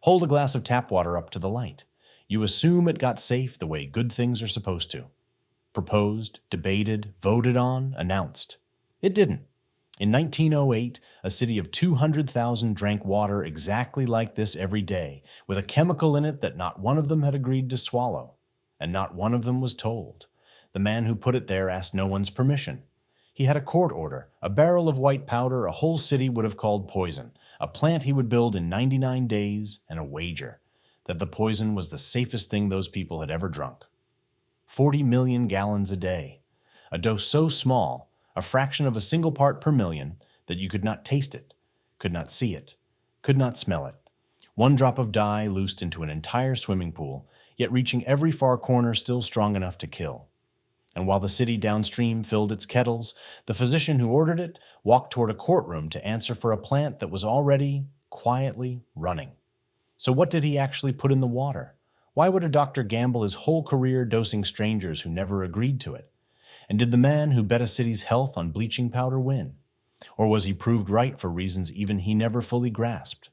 Hold a glass of tap water up to the light. You assume it got safe the way good things are supposed to. Proposed, debated, voted on, announced. It didn't. In 1908, a city of 200,000 drank water exactly like this every day, with a chemical in it that not one of them had agreed to swallow, and not one of them was told. The man who put it there asked no one's permission. He had a court order, a barrel of white powder a whole city would have called poison, a plant he would build in 99 days, and a wager that the poison was the safest thing those people had ever drunk. 40 million gallons a day. A dose so small, a fraction of a single part per million, that you could not taste it, could not see it, could not smell it. One drop of dye loosed into an entire swimming pool, yet reaching every far corner still strong enough to kill. And while the city downstream filled its kettles, the physician who ordered it walked toward a courtroom to answer for a plant that was already, quietly, running. So what did he actually put in the water? Why would a doctor gamble his whole career dosing strangers who never agreed to it? And did the man who bet a city's health on bleaching powder win? Or was he proved right for reasons even he never fully grasped?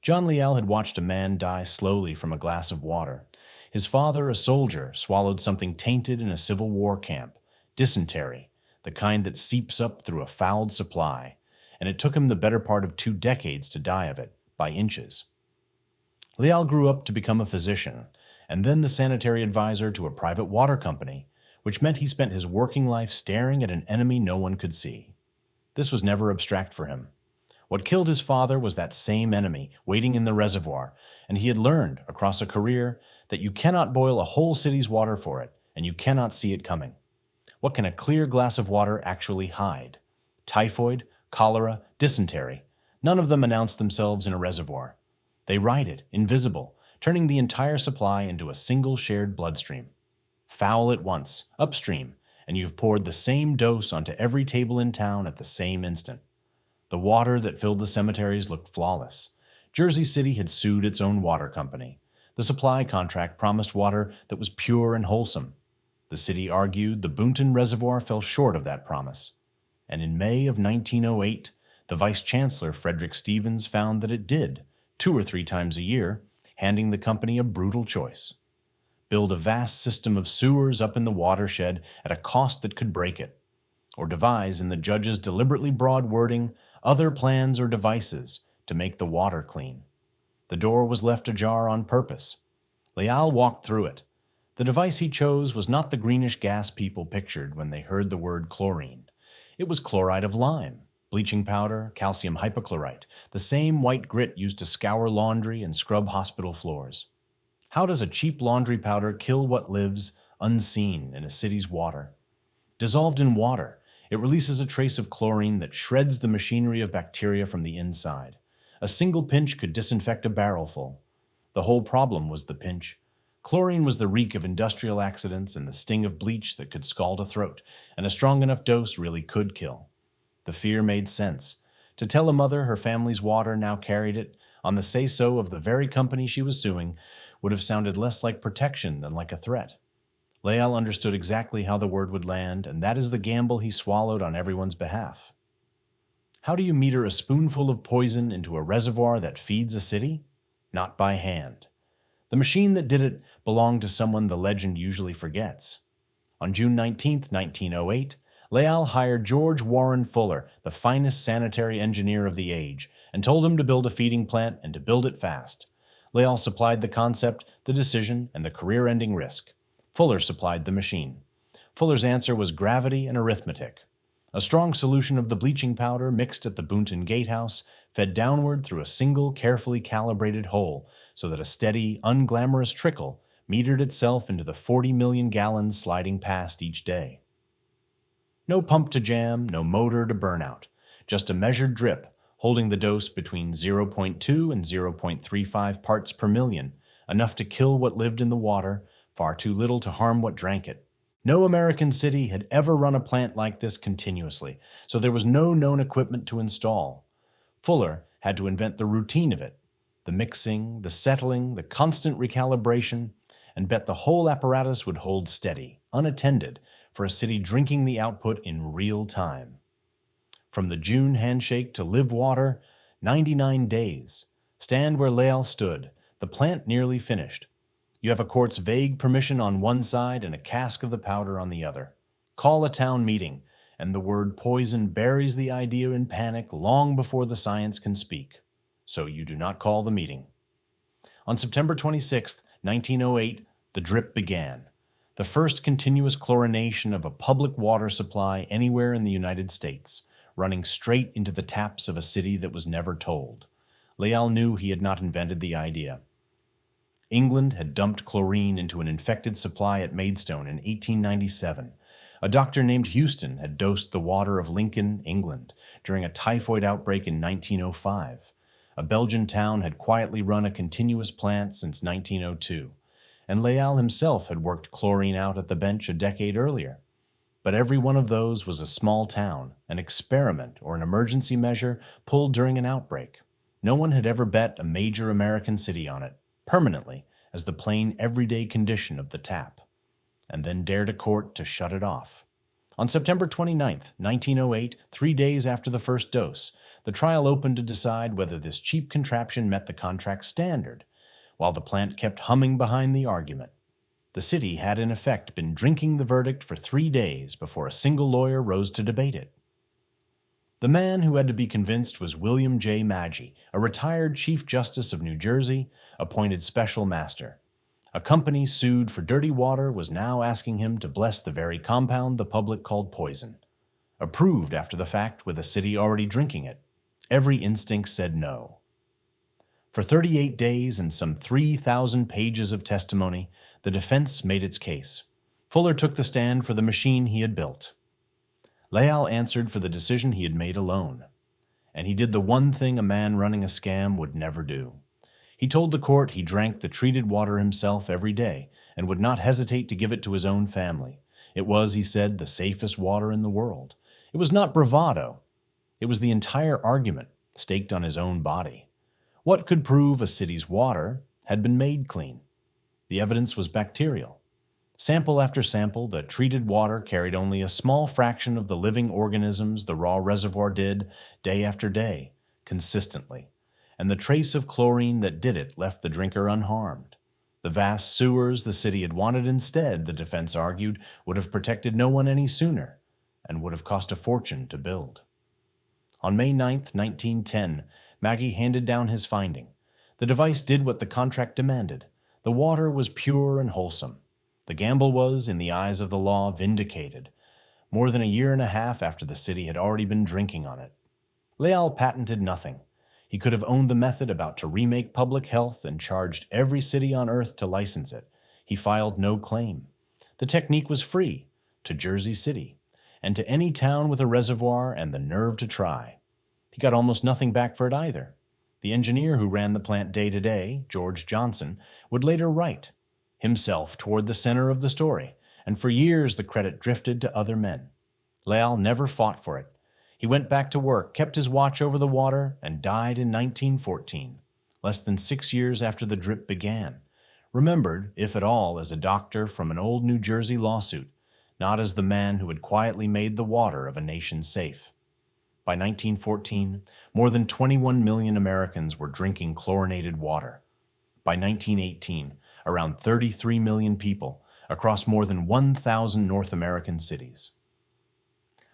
John Leal had watched a man die slowly from a glass of water. His father, a soldier, swallowed something tainted in a Civil War camp, dysentery, the kind that seeps up through a fouled supply, and it took him the better part of 2 decades to die of it, by inches. Leal grew up to become a physician, and then the sanitary advisor to a private water company, which meant he spent his working life staring at an enemy no one could see. This was never abstract for him. What killed his father was that same enemy waiting in the reservoir, and he had learned, across a career, that you cannot boil a whole city's water for it, and you cannot see it coming. What can a clear glass of water actually hide? Typhoid, cholera, dysentery. None of them announce themselves in a reservoir. They ride it, invisible, turning the entire supply into a single shared bloodstream. Foul at once, upstream, and you've poured the same dose onto every table in town at the same instant. The water that filled the cemeteries looked flawless. Jersey City had sued its own water company. The supply contract promised water that was pure and wholesome. The city argued the Boonton Reservoir fell short of that promise. And in May of 1908, the Vice-Chancellor Frederick Stevens found that it did, 2 or 3 times a year, handing the company a brutal choice. Build a vast system of sewers up in the watershed at a cost that could break it, or devise, in the judge's deliberately broad wording, other plans or devices to make the water clean. The door was left ajar on purpose. Leal walked through it. The device he chose was not the greenish gas people pictured when they heard the word chlorine. It was chloride of lime, bleaching powder, calcium hypochlorite, the same white grit used to scour laundry and scrub hospital floors. How does a cheap laundry powder kill what lives, unseen, in a city's water? Dissolved in water, it releases a trace of chlorine that shreds the machinery of bacteria from the inside. A single pinch could disinfect a barrelful. The whole problem was the pinch. Chlorine was the reek of industrial accidents and the sting of bleach that could scald a throat, and a strong enough dose really could kill. The fear made sense. To tell a mother her family's water now carried it, on the say-so of the very company she was suing, would have sounded less like protection than like a threat. Leal understood exactly how the word would land, and that is the gamble he swallowed on everyone's behalf. How do you meter a spoonful of poison into a reservoir that feeds a city? Not by hand. The machine that did it belonged to someone the legend usually forgets. On June 19, 1908, Leal hired George Warren Fuller, the finest sanitary engineer of the age, and told him to build a feeding plant and to build it fast. Leal supplied the concept, the decision, and the career-ending risk. Fuller supplied the machine. Fuller's answer was gravity and arithmetic. A strong solution of the bleaching powder mixed at the Boonton Gatehouse fed downward through a single carefully calibrated hole so that a steady, unglamorous trickle metered itself into the 40 million gallons sliding past each day. No pump to jam, no motor to burn out, just a measured drip holding the dose between 0.2 and 0.35 parts per million, enough to kill what lived in the water, far too little to harm what drank it. No American city had ever run a plant like this continuously, so there was no known equipment to install. Fuller had to invent the routine of it, the mixing, the settling, the constant recalibration, and bet the whole apparatus would hold steady, unattended, for a city drinking the output in real time. From the June handshake to live water, 99 days, Stand where Leal stood, the plant nearly finished. You have a court's vague permission on one side and a cask of the powder on the other. Call a town meeting, and the word poison buries the idea in panic long before the science can speak. So you do not call the meeting. On September 26, 1908, the drip began, the first continuous chlorination of a public water supply anywhere in the United States, running straight into the taps of a city that was never told. Leal knew he had not invented the idea. England had dumped chlorine into an infected supply at Maidstone in 1897. A doctor named Houston had dosed the water of Lincoln, England, during a typhoid outbreak in 1905. A Belgian town had quietly run a continuous plant since 1902, and Leal himself had worked chlorine out at the bench a decade earlier. But every one of those was a small town, an experiment or an emergency measure pulled during an outbreak. No one had ever bet a major American city on it, permanently, as the plain everyday condition of the tap, and then dared a court to shut it off. On September 29, 1908, 3 days after the first dose, the trial opened to decide whether this cheap contraption met the contract standard, while the plant kept humming behind the argument. The city had in effect been drinking the verdict for 3 days before a single lawyer rose to debate it. The man who had to be convinced was William J. Magee, a retired Chief Justice of New Jersey, appointed special master. A company sued for dirty water was now asking him to bless the very compound the public called poison. Approved after the fact with a city already drinking it. Every instinct said no. For 38 days and some 3,000 pages of testimony, the defense made its case. Fuller took the stand for the machine he had built. Leal answered for the decision he had made alone. And he did the one thing a man running a scam would never do. He told the court he drank the treated water himself every day and would not hesitate to give it to his own family. It was, he said, the safest water in the world. It was not bravado. It was the entire argument, staked on his own body. What could prove a city's water had been made clean? The evidence was bacterial. Sample after sample, the treated water carried only a small fraction of the living organisms the raw reservoir did day after day, consistently, and the trace of chlorine that did it left the drinker unharmed. The vast sewers the city had wanted instead, the defense argued, would have protected no one any sooner, and would have cost a fortune to build. On May 9, 1910, Magee handed down his finding. The device did what the contract demanded. The water was pure and wholesome. The gamble was, in the eyes of the law, vindicated, more than a year and a half after the city had already been drinking on it. Leal patented nothing. He could have owned the method about to remake public health and charged every city on earth to license it. He filed no claim. The technique was free, to Jersey City, and to any town with a reservoir and the nerve to try. He got almost nothing back for it either. The engineer who ran the plant day to day, George Johnson, would later write, himself toward the center of the story, and for years the credit drifted to other men. Leal never fought for it. He went back to work, kept his watch over the water, and died in 1914, less than 6 years after the drip began. Remembered, if at all, as a doctor from an old New Jersey lawsuit, not as the man who had quietly made the water of a nation safe. By 1914, more than 21 million Americans were drinking chlorinated water. By 1918, around 33 million people across more than 1,000 North American cities.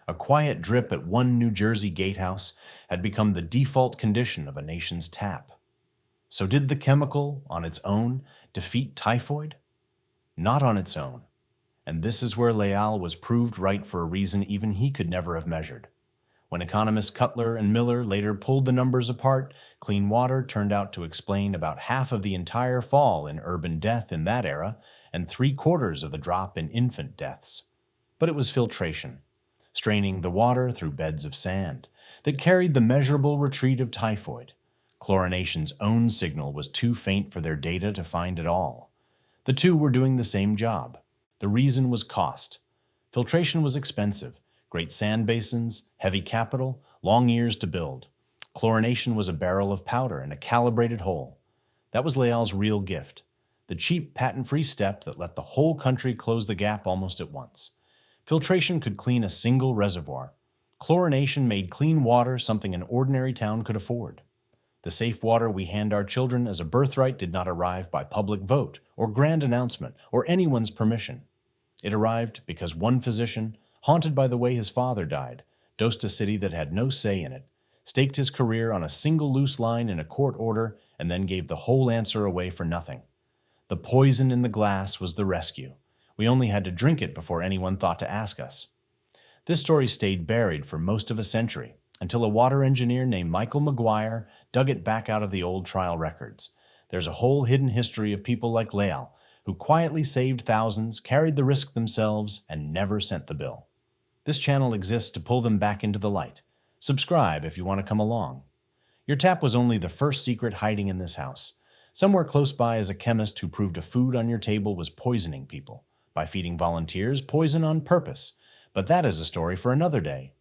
A quiet drip at one New Jersey gatehouse had become the default condition of a nation's tap. So did the chemical, on its own, defeat typhoid? Not on its own. And this is where Leal was proved right for a reason even he could never have measured. When economists Cutler and Miller later pulled the numbers apart, clean water turned out to explain about half of the entire fall in urban death in that era and 3/4 of the drop in infant deaths. But it was filtration, straining the water through beds of sand, that carried the measurable retreat of typhoid. Chlorination's own signal was too faint for their data to find at all. The two were doing the same job. The reason was cost. Filtration was expensive. Great sand basins, heavy capital, long years to build. Chlorination was a barrel of powder and a calibrated hole. That was Leal's real gift, the cheap, patent-free step that let the whole country close the gap almost at once. Filtration could clean a single reservoir. Chlorination made clean water something an ordinary town could afford. The safe water we hand our children as a birthright did not arrive by public vote or grand announcement or anyone's permission. It arrived because one physician, haunted by the way his father died, dosed a city that had no say in it, staked his career on a single loose line in a court order, and then gave the whole answer away for nothing. The poison in the glass was the rescue. We only had to drink it before anyone thought to ask us. This story stayed buried for most of a century, until a water engineer named Michael McGuire dug it back out of the old trial records. There's a whole hidden history of people like Leal, who quietly saved thousands, carried the risk themselves, and never sent the bill. This channel exists to pull them back into the light. Subscribe if you want to come along. Your tap was only the first secret hiding in this house. Somewhere close by is a chemist who proved a food on your table was poisoning people by feeding volunteers poison on purpose. But that is a story for another day.